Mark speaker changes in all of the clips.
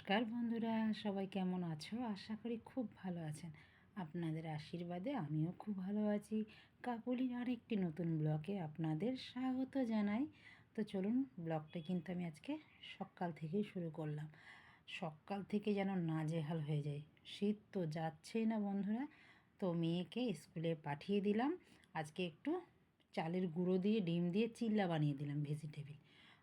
Speaker 1: নমস্কার বন্ধুরা, সবাই কেমন আছো? আশা করি খুব ভালো আছেন। আপনাদের আশীর্বাদে আমিও খুব ভালো আছি। কাকলির আরেকটি নতুন ব্লগে আপনাদের স্বাগত জানাই। তো চলুন, ব্লগটা কিন্তু আমি আজকে সকাল থেকেই শুরু করলাম। সকাল থেকে যেন নাজেহাল হয়ে যায়, শীত তো যাচ্ছেই না বন্ধুরা। তো মেয়েকে স্কুলে পাঠিয়ে দিলাম। আজকে একটু চালের গুঁড়ো দিয়ে ডিম দিয়ে চিল্লা বানিয়ে দিলাম ভেজিটেবিল।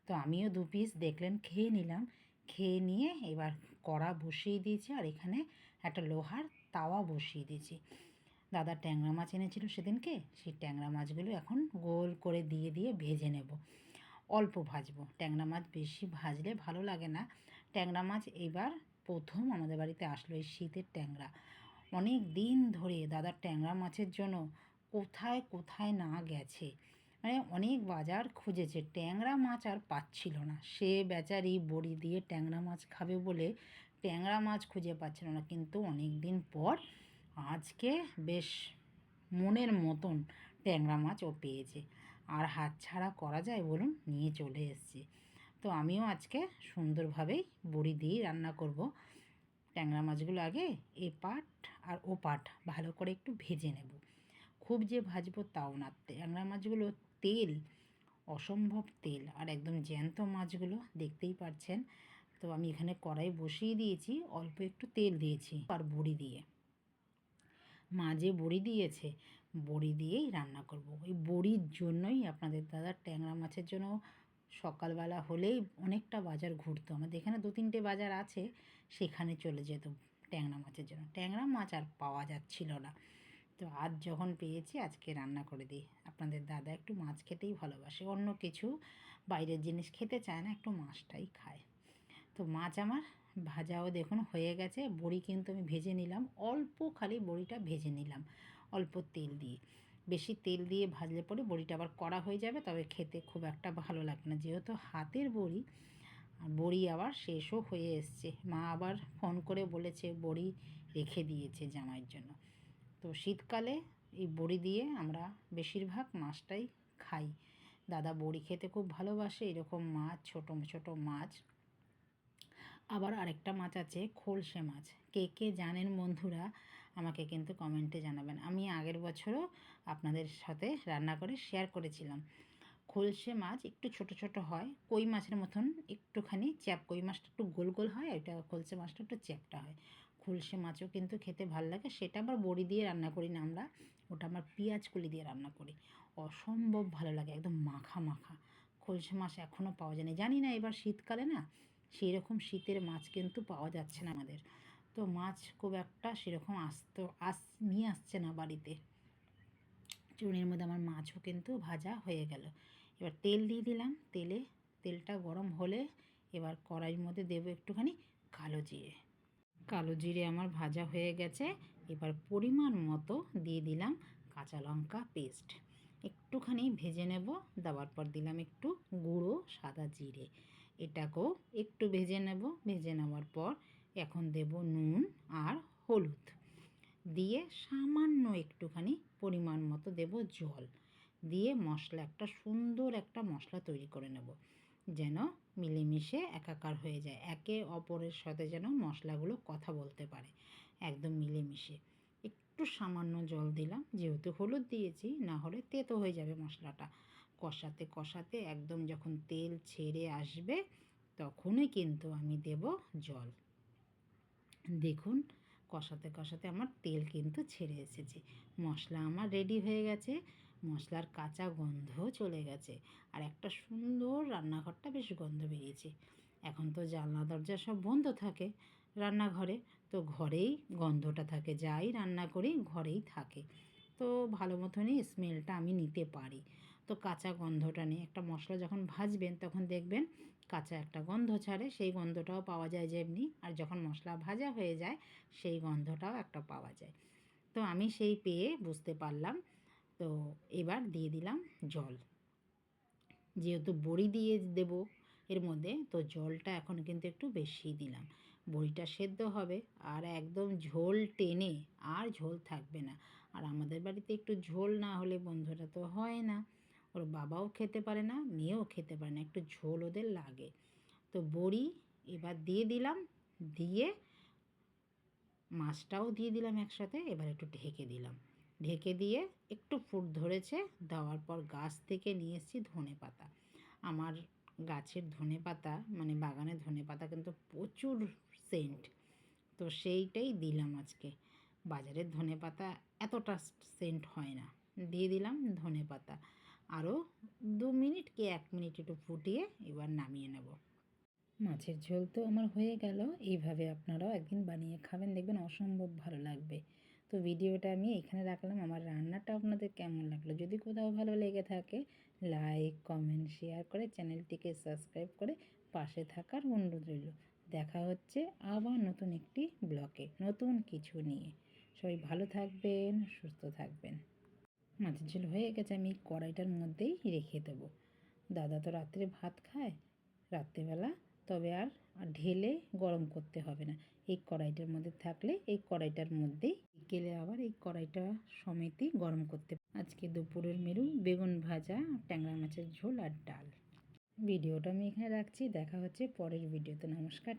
Speaker 1: তো আমিও 2 পিস দেখলেন খেয়ে নিলাম। খেয়ে নিয়ে এবার কড়া বসিয়ে দিয়েছি, আর এখানে একটা লোহার তাওয়া বসিয়ে দিয়েছি। দাদা ট্যাংরা মাছ এনেছিল সেদিনকে, সেই ট্যাংরা মাছগুলো এখন গোল করে দিয়ে দিয়ে ভেজে নেব। অল্প ভাজবো, ট্যাংরা মাছ বেশি ভাজলে ভালো লাগে না। ট্যাংরা মাছ এবার প্রথম আমাদের বাড়িতে আসলো, এই শীতের ট্যাংরা। অনেক দিন ধরে দাদা ট্যাংরা মাছের জন্য কোথায় কোথায় না গেছে, মানে অনেক বাজার খুঁজেছে, ট্যাংরা মাছ আর পাচ্ছিল না। সে বেচারি বড়ি দিয়ে ট্যাংরা মাছ খাবে বলে ট্যাংরা মাছ খুঁজে পাচ্ছিল না, কিন্তু অনেক দিন পর আজকে বেশ মনের মতন ট্যাংরা মাছ ও পেয়েছে। আর হাতছাড়া করা যায় বলুন, নিয়ে চলে এসেছে। তো আমিও আজকে সুন্দরভাবেই বড়ি দিয়েই রান্না করব। ট্যাংরা মাছগুলো আগে এ পাট আর ও পাট ভালো করে একটু ভেজে নেব। খুব যে ভাজবো তাও না, ট্যাংরা মাছগুলো তেল, অসম্ভব তেল, আর একদম জ্যান্ত মাছগুলো দেখতেই পাচ্ছেন। তো আমি এখানে কড়াই বসিয়ে দিয়েছি, অল্প একটু তেল দিয়েছি আর বড়ি দিয়ে, মা যে বড়ি দিয়েছে বড়ি দিয়েই রান্না করব। ওই বড়ির জন্যই আপনাদের দাদা ট্যাংরা মাছের জন্য সকালবেলা হলেই অনেকটা বাজার ঘুরতো। আমাদের এখানে 2-3টে বাজার আছে, সেখানে চলে যেত ট্যাংরা মাছের জন্য। ট্যাংরা মাছ আর পাওয়া যাচ্ছিল না। তো আজ যখন পেয়েছি আজকে রান্না করে দিই। আপনাদের দাদা একটু মাছ খেতেই ভালোবাসে, অন্য কিছু বাইরের জিনিস খেতে চায় না, একটু মাছটাই খায়। তো মাছ আমার ভাজাও দেখুন হয়ে গেছে। বড়ি কিন্তু আমি ভেজে নিলাম, অল্প খালি বড়িটা ভেজে নিলাম অল্প তেল দিয়ে। বেশি তেল দিয়ে ভাজলে পরে বড়িটা আবার কড়া হয়ে যাবে, তবে খেতে খুব একটা ভালো লাগবে না, যেহেতু হাতের বড়ি। আর বড়ি আবার শেষও হয়ে এসছে, মা আবার ফোন করে বলেছে বড়ি রেখে দিয়েছে জামাইয়ের জন্য। তো শীতকালে এই বড়ি দিয়ে আমরা বেশিরভাগ মাছটাই খাই। দাদা বড়ি খেতে খুব ভালোবাসে, এরকম মাছ, ছোট ছোট মাছ। আবার আরেকটা মাছ আছে খোলসে মাছ, কে কে জানেন বন্ধুরা আমাকে কিন্তু কমেন্টে জানাবেন। আমি আগের বছরও আপনাদের সাথে রান্না করে শেয়ার করেছিলাম। খোলসে মাছ একটু ছোট ছোট হয়, কই মাছের মতন একটুখানি কই মাছটা একটু গোল গোল হয়, এটা খোলসে মাছটা একটু চ্যাপটা হয়। খোলসে মাছও কিন্তু খেতে ভালো লাগে, সেটা আবার বড়ি দিয়ে রান্না করি না আমরা, ওটা আমার পেঁয়াজ কলি দিয়ে রান্না করি। অসম্ভব ভালো লাগে, একদম মাখা মাখা। খোলসে মাছ এখনও পাওয়া যায়নি, জানি না এবার শীতকালে না সেই রকম শীতের মাছ কিন্তু পাওয়া যাচ্ছে না আমাদের। তো মাছ খুব একটা সেরকম নিয়ে আসছে না বাড়িতে। চুনের মধ্যে আমার মাছও কিন্তু ভাজা হয়ে গেল। এবার তেল দিয়ে দিলাম, তেলটা গরম হলে এবার কড়াইয়ের মধ্যে দেবো একটুখানি কালো জিরে। কালো জিরে আমার ভাজা হয়ে গেছে। এবার পরিমাণ মতো দিয়ে দিলাম কাঁচা লঙ্কা পেস্ট, একটুখানি ভেজে নেব। দেওয়ার পর দিলাম একটু গুঁড়ো সাদা জিরে, এটাকেও একটু ভেজে নেব। ভেজে নেওয়ার পর এখন দেব নুন আর হলুদ দিয়ে সামান্য একটুখানি পরিমাণ মতো দেব জল দিয়ে মশলা, একটা সুন্দর একটা মশলা তৈরি করে নেব, যেন মিলেমিশে একাকার হয়ে যায়, একে অপরের সাথে যেন মশলাগুলো কথা বলতে পারে একদম মিলেমিশে। একটু সামান্য জল দিলাম, যেহেতু হলুদ দিয়েছি, না হলে তেতো হয়ে যাবে মশলাটা। কষাতে কষাতে একদম যখন তেল ছেড়ে আসবে তখনই কিন্তু আমি দেব জল। দেখুন কষাতে কষাতে আমার তেল কিন্তু ছেড়ে এসেছে, মশলা আমার রেডি হয়ে গেছে, মশলার কাঁচা গন্ধও চলে গেছে, আর একটা সুন্দর রান্নাঘরটা বেশ গন্ধ বেরিয়েছে। এখন তো জানলা দরজা সব বন্ধ থাকে রান্নাঘরে, তো ঘরেই গন্ধটা থাকে, যাই রান্না করি ঘরেই থাকে, তো ভালো মতনই স্মেলটা আমি নিতে পারি। তো কাঁচা গন্ধটা নিয়ে একটা মশলা যখন ভাজবেন তখন দেখবেন কাঁচা একটা গন্ধ ছাড়ে, সেই গন্ধটাও পাওয়া যায় যেমনি, আর যখন মশলা ভাজা হয়ে যায় সেই গন্ধটাও একটা পাওয়া যায়। তো আমি সেই পেয়ে বুঝতে পারলাম। তো এবার দিয়ে দিলাম জল, যেহেতু বড়ি দিয়ে দেব এর মধ্যে, তো জলটা এখন কিন্তু একটু বেশিই দিলাম। বড়িটা সেদ্ধ হবে আর একদম ঝোল টেনে আর ঝোল থাকবে না। আর আমাদের বাড়িতে একটু ঝোল না হলে বন্ধুরা তো হয় না, ওর বাবাও খেতে পারে না, মেয়েও খেতে পারে না, একটু ঝোল ওদের লাগে। তো বড়ি এবার দিয়ে দিলাম, দিয়ে মাছটাও দিয়ে দিলাম একসাথে। এবার একটু ঢেকে দিলাম, ঢেকে দিয়ে একটু ফুট ধরেছে, দেওয়ার পর গাছ থেকে নিয়ে এসেছি ধনেপাতা। আমার গাছের ধনেপাতা মানে বাগানের ধনেপাতা কিন্তু প্রচুর সেন্ট, তো সেইটাই দিলাম আজকে। বাজারের ধনেপাতা এতটা সেন্ট হয় না। দিয়ে দিলাম ধনেপাতা, আরও 2 মিনিট কি 1 মিনিট একটু ফুটিয়ে এবার নামিয়ে নেব। মাছের ঝোল তো আমার হয়ে গেল। এইভাবে আপনারাও একদিন বানিয়ে খাবেন, দেখবেন অসম্ভব ভালো লাগবে। তো ভিডিওটা আমি এখানে রাখলাম। আমার রান্নাটা আপনাদের কেমন লাগলো, যদি কোথাও ভালো লেগে থাকে লাইক কমেন্ট শেয়ার করে চ্যানেলটিকে সাবস্ক্রাইব করে পাশে থাকার অনুরোধ রইল। দেখা হচ্ছে আবার নতুন একটি ব্লগে নতুন কিছু নিয়ে। সবাই ভালো থাকবেন, সুস্থ থাকবেন। মাছের ঝোল হয়ে গেছে, আমি কড়াইটার মধ্যেই রেখে দেবো। দাদা তো রাত্রে ভাত খায় রাত্রেবেলা, তবে আর ঢেলে গরম করতে হবে না। এই কড়াইটার মধ্যে থাকলে এই কড়াইটার মধ্যেই বিকেলে আবার এই কড়াইটা সমেতই গরম করতে। আজকে দুপুরের মেনু বেগুন ভাজা, ট্যাংরা মাছের ঝোল আর ডাল। ভিডিওটা আমি এখানে রাখছি, দেখা হচ্ছে পরের ভিডিওতে। নমস্কার।